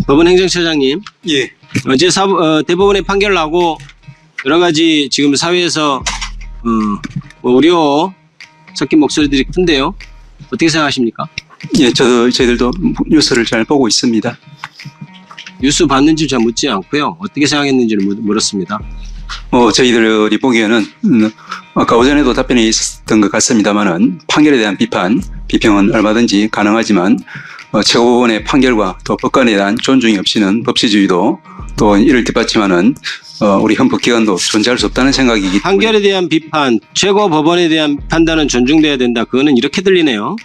법원 행정처장님, 예. 어제 대법원의 판결 나고 여러 가지 지금 사회에서 우려 섞인 목소리들이 큰데요. 어떻게 생각하십니까? 예, 저희들도 뉴스를 잘 보고 있습니다. 뉴스 봤는지 잘 묻지 않고요. 어떻게 생각했는지를 물었습니다. 저희들이 보기에는 아까 오전에도 답변이 있었던 것 같습니다만은 판결에 대한 비평은 얼마든지 가능하지만 최고법원의 판결과 또 법관에 대한 존중이 없이는 법치주의도 또 이를 뒷받침하는 우리 헌법기관도 존재할 수 없다는 생각이기 때문에 판결에 대한 비판, 최고법원에 대한 판단은 존중돼야 된다. 그거는 이렇게 들리네요.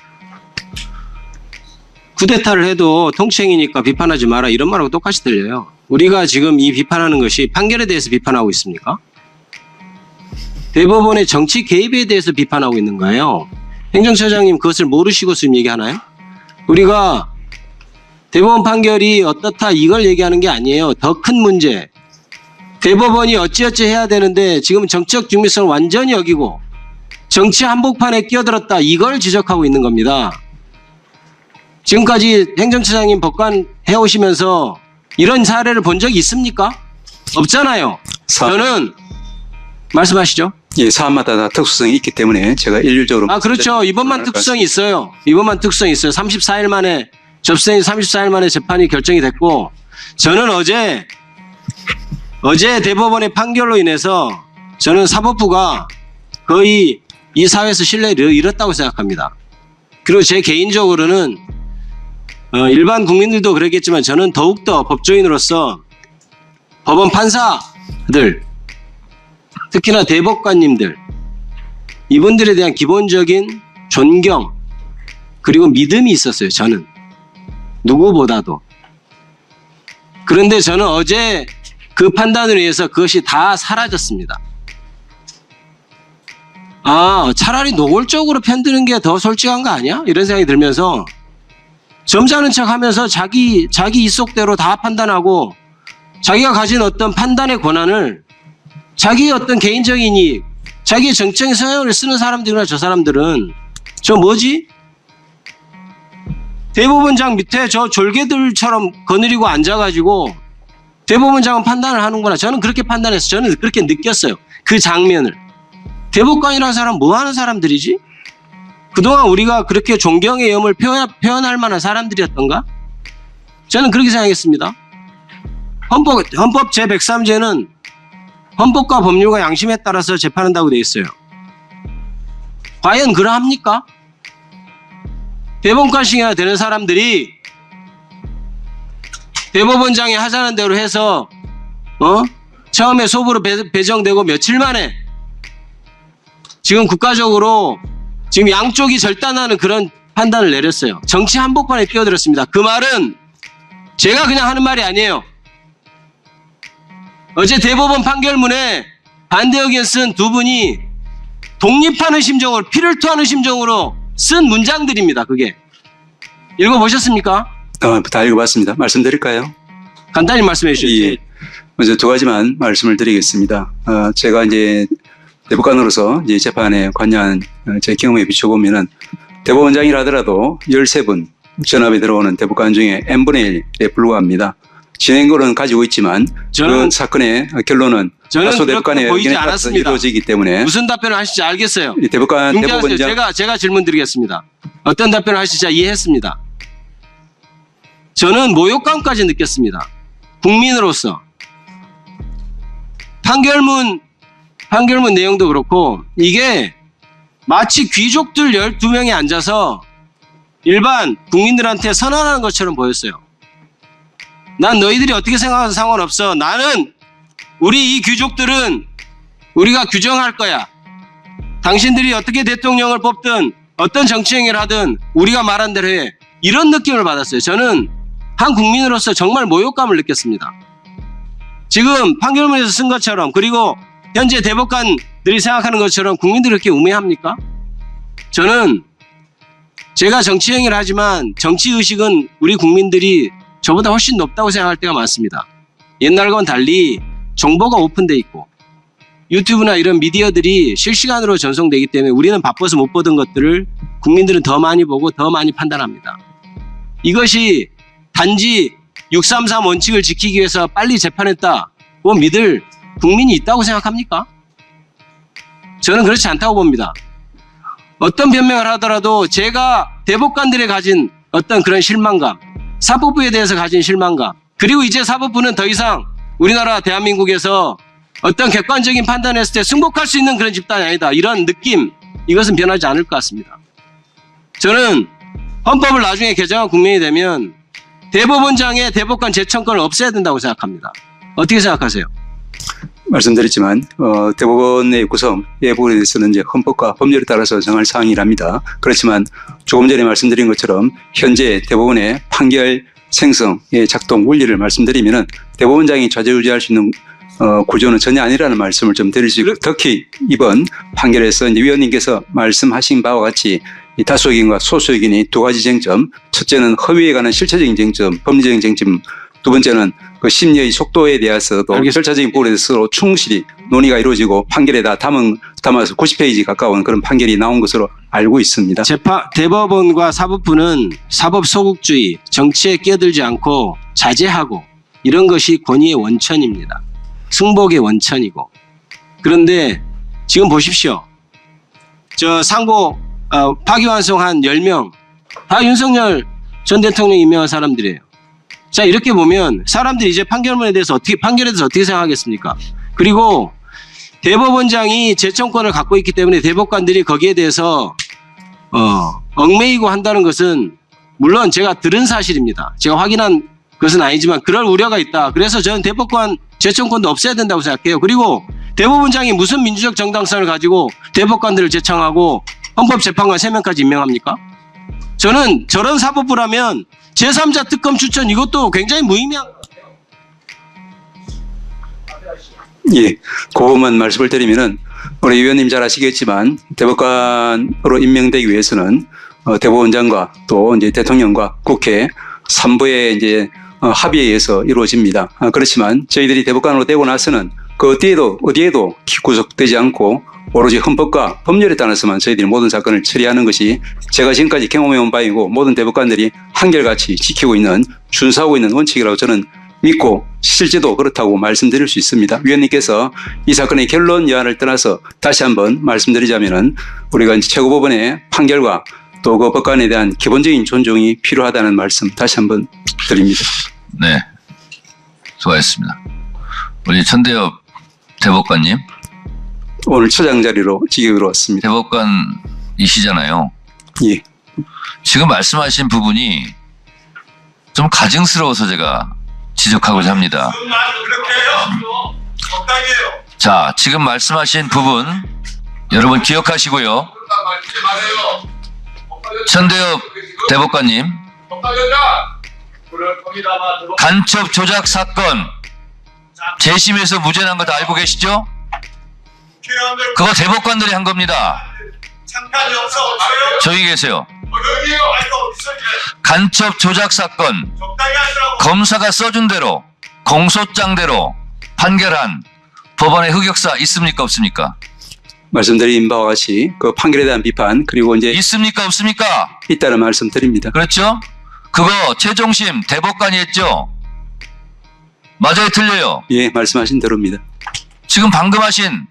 쿠데타를 해도 통치행위니까 비판하지 마라 이런 말하고 똑같이 들려요. 우리가 지금 이 비판하는 것이 판결에 대해서 비판하고 있습니까? 대법원의 정치 개입에 대해서 비판하고 있는 거예요. 행정처장님 그것을 모르시고 지금 얘기하나요? 우리가 대법원 판결이 어떻다 이걸 얘기하는 게 아니에요. 더 큰 문제. 대법원이 어찌어찌 해야 되는데 지금 정치적 중립성을 완전히 어기고 정치 한복판에 끼어들었다 이걸 지적하고 있는 겁니다. 지금까지 행정처장님 법관 해오시면서 이런 사례를 본 적이 있습니까? 없잖아요. 저는 말씀하시죠. 예, 사안마다 다 특수성이 있기 때문에 제가 일률적으로 그렇죠. 이번만 특수성이 있어요. 이번만 특수성이 있어요. 34일 만에 접수행위 34일 만에 재판이 결정이 됐고 저는 어제 대법원의 판결로 인해서 저는 사법부가 거의 이 사회에서 신뢰를 잃었다고 생각합니다. 그리고 제 개인적으로는 일반 국민들도 그랬겠지만 저는 더욱더 법조인으로서 법원 판사들 특히나 대법관님들 이분들에 대한 기본적인 존경 그리고 믿음이 있었어요. 저는 누구보다도. 그런데 저는 어제 그 판단으로 인해서 그것이 다 사라졌습니다. 차라리 노골적으로 편드는 게 더 솔직한 거 아니야? 이런 생각이 들면서 점잖은 척 하면서 자기 입속대로 다 판단하고 자기가 가진 어떤 판단의 권한을 자기의 어떤 개인적인 이익, 자기의 정적인 성향을 쓰는 사람들이나 저 사람들은 저 뭐지? 대법원장 밑에 저 졸개들처럼 거느리고 앉아가지고 대법원장은 판단을 하는구나. 저는 그렇게 판단해서 저는 그렇게 느꼈어요. 그 장면을. 대법관이라는 사람 뭐 하는 사람들이지? 그동안 우리가 그렇게 존경의 염을 표현할 만한 사람들이었던가? 저는 그렇게 생각했습니다. 헌법 제103조는 헌법과 법률과 양심에 따라서 재판한다고 되어 있어요. 과연 그러합니까? 대법관식이나 되는 사람들이 대법원장이 하자는 대로 해서 처음에 소부로 배정되고 며칠 만에 지금 국가적으로 지금 양쪽이 절단하는 그런 판단을 내렸어요. 정치 한복판에 끼어들었습니다. 그 말은 제가 그냥 하는 말이 아니에요. 어제 대법원 판결문에 반대 의견 쓴 두 분이 독립하는 심정으로 피를 토하는 심정으로 쓴 문장들입니다. 그게. 읽어보셨습니까? 다 읽어봤습니다. 말씀드릴까요? 간단히 말씀해 주시죠. 예. 먼저 두 가지만 말씀을 드리겠습니다. 제가 이제 대법관으로서 이제 재판에 관여한 제 경험에 비춰보면은 대법원장이라 하더라도 13분 전압에 들어오는 대법관 중에 n분의 1에 불과합니다. 진행권은 가지고 있지만 그 사건의 결론은 다수 대법관의 의견에 따라서 이루어지기 때문에 무슨 답변을 하실지 알겠어요. 대법원장 제가 질문 드리겠습니다. 어떤 답변을 하실지 이해했습니다. 저는 모욕감까지 느꼈습니다. 국민으로서. 판결문 내용도 그렇고 이게 마치 귀족들 12명이 앉아서 일반 국민들한테 선언하는 것처럼 보였어요. 난 너희들이 어떻게 생각하든 상관없어. 나는 우리 이 귀족들은 우리가 규정할 거야. 당신들이 어떻게 대통령을 뽑든 어떤 정치행위를 하든 우리가 말한 대로 해. 이런 느낌을 받았어요. 저는 한 국민으로서 정말 모욕감을 느꼈습니다. 지금 판결문에서 쓴 것처럼 그리고 현재 대법관들이 생각하는 것처럼 국민들이 그렇게 우매합니까? 저는 제가 정치행위를 하지만 정치의식은 우리 국민들이 저보다 훨씬 높다고 생각할 때가 많습니다. 옛날과는 달리 정보가 오픈돼 있고 유튜브나 이런 미디어들이 실시간으로 전송되기 때문에 우리는 바빠서 못 보던 것들을 국민들은 더 많이 보고 더 많이 판단합니다. 이것이 단지 633 원칙을 지키기 위해서 빨리 재판했다고 믿을 국민이 있다고 생각합니까? 저는 그렇지 않다고 봅니다. 어떤 변명을 하더라도 제가 대법관들이 가진 어떤 그런 실망감, 사법부에 대해서 가진 실망감, 그리고 이제 사법부는 더 이상 우리나라 대한민국에서 어떤 객관적인 판단을 했을 때 승복할 수 있는 그런 집단이 아니다. 이런 느낌, 이것은 변하지 않을 것 같습니다. 저는 헌법을 나중에 개정한 국민이 되면 대법원장의 대법관 제청권을 없애야 된다고 생각합니다. 어떻게 생각하세요? 말씀드렸지만 대법원의 구성의 부분에 대해서는 이제 헌법과 법률에 따라서 정할 사항이랍니다. 그렇지만 조금 전에 말씀드린 것처럼 현재 대법원의 판결 생성의 작동 원리를 말씀드리면은 대법원장이 좌지우지할 수 있는 구조는 전혀 아니라는 말씀을 좀 드릴 수 있고, 특히 이번 판결에서 이제 위원님께서 말씀하신 바와 같이 이 다수의견과 소수의견이 두 가지 쟁점, 첫째는 허위에 관한 실체적인 쟁점, 법리적인 쟁점, 두 번째는 그 심리의 속도에 대해서도 절차적인 부분에 대해서 충실히 논의가 이루어지고 판결에 다 담아서 90페이지 가까운 그런 판결이 나온 것으로 알고 있습니다. 대법원과 사법부는 사법 소극주의, 정치에 끼어들지 않고 자제하고 이런 것이 권위의 원천입니다. 승복의 원천이고. 그런데 지금 보십시오. 저 상고 파기환송한 10명 다 윤석열 전 대통령 임명한 사람들이에요. 자, 이렇게 보면 사람들이 이제 판결에 대해서 어떻게 생각하겠습니까? 그리고 대법원장이 제청권을 갖고 있기 때문에 대법관들이 거기에 대해서 얽매이고 한다는 것은 물론 제가 들은 사실입니다. 제가 확인한 것은 아니지만 그럴 우려가 있다. 그래서 저는 대법관 제청권도 없애야 된다고 생각해요. 그리고 대법원장이 무슨 민주적 정당성을 가지고 대법관들을 제청하고 헌법재판관 3명까지 임명합니까? 저는 저런 사법부라면 제3자 특검 추천 이것도 굉장히 무의미한 것 같아요. 예, 그 부분만 말씀을 드리면은 우리 위원님 잘 아시겠지만 대법관으로 임명되기 위해서는 대법원장과 또 이제 대통령과 국회 3부의 이제 합의에 의해서 이루어집니다. 그렇지만 저희들이 대법관으로 되고 나서는 그 어디에도 구속되지 않고 오로지 헌법과 법률에 따라서만 저희들이 모든 사건을 처리하는 것이 제가 지금까지 경험해온 바이고 모든 대법관들이 한결같이 지키고 있는 준수하고 있는 원칙이라고 저는 믿고 실제도 그렇다고 말씀드릴 수 있습니다. 위원님께서 이 사건의 결론 여하를 떠나서 다시 한번 말씀드리자면은 우리가 이제 최고법원의 판결과 또 그 법관에 대한 기본적인 존중이 필요하다는 말씀 다시 한번 드립니다. 네, 수고하셨습니다. 우리 천대엽 대법관님, 오늘 처장 자리로 직역으로 왔습니다. 대법관이시잖아요. 예. 지금 말씀하신 부분이 좀 가증스러워서 제가 지적하고자 합니다. 자, 지금 말씀하신 부분 여러분 기억하시고요. 천대엽 대법관님, 간첩 조작 사건 재심에서 무죄 난 거 다 알고 계시죠? 그거 대법관들이 한 겁니다. 조용히 계세요. 간첩 조작 사건 검사가 써준 대로 공소장대로 판결한 법원의 흑역사 있습니까 없습니까? 말씀드린 바와 같이 그 판결에 대한 비판 그리고 이제 있습니까 없습니까? 있다는 말씀 드립니다. 그렇죠? 그거 최종심 대법관이 했죠? 맞아요 틀려요? 예, 말씀하신 대로입니다. 지금 방금 하신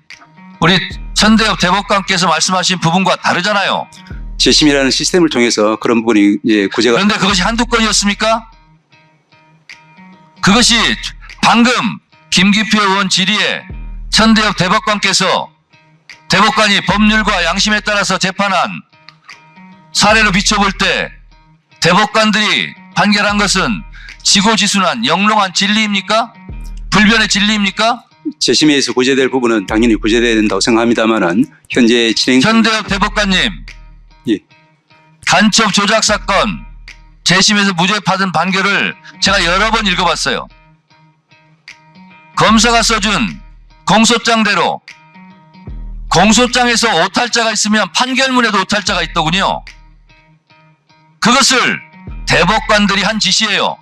우리 천대엽 대법관께서 말씀하신 부분과 다르잖아요. 재심이라는 시스템을 통해서 그런 부분이 이제 구제가. 그런데 그것이 한두 건이었습니까? 그것이 방금 김기표 의원 질의에 천대엽 대법관께서 대법관이 법률과 양심에 따라서 재판한 사례로 비춰볼 때 대법관들이 판결한 것은 지고지순한 영롱한 진리입니까? 불변의 진리입니까? 재심에서 구제될 부분은 당연히 구제돼야 된다고 생각합니다만은 현재 진행. 천대엽 대법관님, 예. 간첩 조작 사건 재심에서 무죄 받은 판결을 제가 여러 번 읽어봤어요. 검사가 써준 공소장대로 공소장에서 오탈자가 있으면 판결문에도 오탈자가 있더군요. 그것을 대법관들이 한 짓이에요.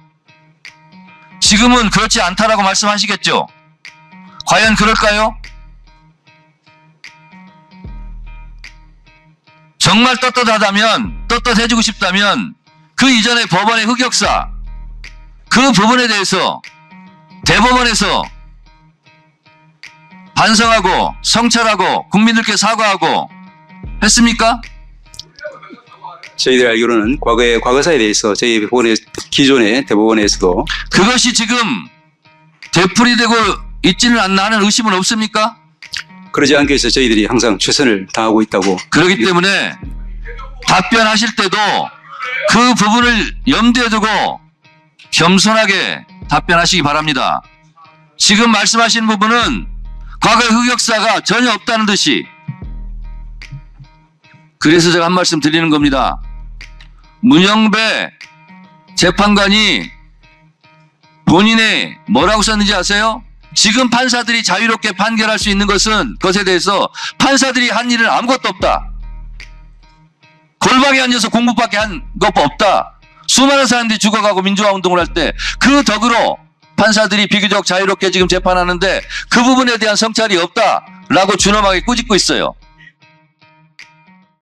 지금은 그렇지 않다라고 말씀하시겠죠? 과연 그럴까요? 정말 떳떳하다면, 떳떳해지고 싶다면 그 이전의 법원의 흑역사, 그 부분에 대해서 대법원에서 반성하고 성찰하고 국민들께 사과하고 했습니까? 저희들 알기로는 과거사에 대해서 저희 기존의 대법원에서도 그것이 지금 되풀이되고 있지는 않나 하는 의심은 없습니까? 그러지 않기 위해서 저희들이 항상 최선을 다하고 있다고. 그렇기 때문에 답변하실 때도 그 부분을 염두에 두고 겸손하게 답변하시기 바랍니다. 지금 말씀하신 부분은 과거의 흑역사가 전혀 없다는 듯이, 그래서 제가 한 말씀 드리는 겁니다. 문영배 재판관이 본인의 뭐라고 썼는지 아세요? 지금 판사들이 자유롭게 판결할 수 있는 것에 대해서 판사들이 한 일은 아무것도 없다. 골방에 앉아서 공부밖에 한 것 없다. 수많은 사람들이 죽어가고 민주화 운동을 할 때 그 덕으로 판사들이 비교적 자유롭게 지금 재판하는데 그 부분에 대한 성찰이 없다라고 준엄하게 꾸짖고 있어요.